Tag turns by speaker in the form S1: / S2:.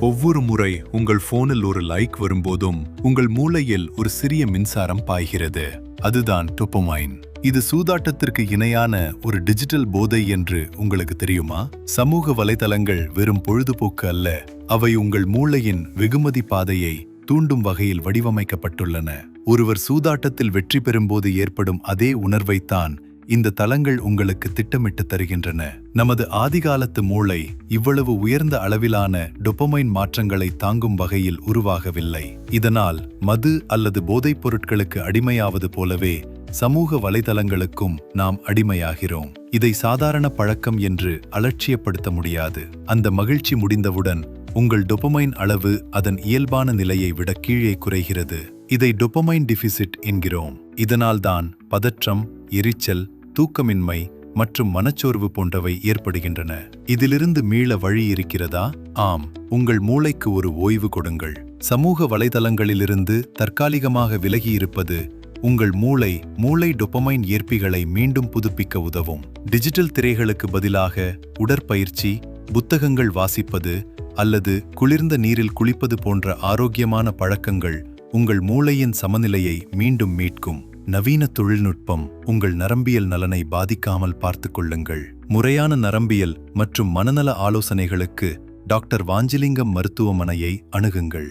S1: ஒவ்வொரு முறை உங்கள் போனில் ஒரு லைக் வரும்போதும் உங்கள் மூளையில் ஒரு சிறிய மின்சாரம் பாய்கிறது. அதுதான் டோபமைன். இது சூதாட்டத்திற்கு இணையான ஒரு டிஜிட்டல் போதை என்று உங்களுக்கு தெரியுமா? சமூக வலைதளங்கள் வெறும் பொழுதுபோக்கு அல்ல, அவை உங்கள் மூளையின் வெகுமதி பாதையை தூண்டும் வகையில் வடிவமைக்கப்பட்டுள்ளன. ஒருவர் சூதாட்டத்தில் வெற்றி பெறும்போது ஏற்படும் அதே உணர்வைத்தான் இந்த தளங்கள் உங்களுக்கு திட்டமிட்டு தருகின்றன. நமது ஆதிகாலத்து மூளை இவ்வளவு உயர்ந்த அளவிலான டொபமைன் மாற்றங்களை தாங்கும் வகையில் உருவாகவில்லை. இதனால் மது அல்லது போதைப் பொருட்களுக்கு அடிமையாவது போலவே சமூக வலைதளங்களுக்கும் நாம் அடிமையாகிறோம். இதை சாதாரண பழக்கம் என்று அலட்சியப்படுத்த முடியாது. அந்த மகிழ்ச்சி முடிந்தவுடன் உங்கள் டொபமைன் அளவு அதன் இயல்பான நிலையை விட கீழே குறைகிறது. இதை டொபமைன் டிஃபிசிட் என்கிறோம். இதனால்தான் பதற்றம், எரிச்சல், தூக்கமின்மை மற்றும் மனச்சோர்வு போன்றவை ஏற்படுகின்றன. இதிலிருந்து மீள வழி இருக்கிறதா? ஆம், உங்கள் மூளைக்கு ஒரு ஓய்வு கொடுங்கள். சமூக வலைதளங்களிலிருந்து தற்காலிகமாக விலகியிருப்பது உங்கள் மூளை டொபமைன் ஏற்பிகளை மீண்டும் புதுப்பிக்க உதவும். டிஜிட்டல் திரைகளுக்கு பதிலாக உடற்பயிற்சி, புத்தகங்கள் வாசிப்பது அல்லது குளிர்ந்த நீரில் குளிப்பது போன்ற ஆரோக்கியமான பழக்கங்கள் உங்கள் மூளையின் சமநிலையை மீண்டும் மீட்கும். நவீன தொழில்நுட்பம் உங்கள் நரம்பியல் நலனை பாதிக்காமல் பார்த்துக் கொள்ளுங்கள். முறையான நரம்பியல் மற்றும் மனநல ஆலோசனைகளுக்கு டாக்டர் வாஞ்சிலிங்கம் மருத்துவமனையை அணுகுங்கள்.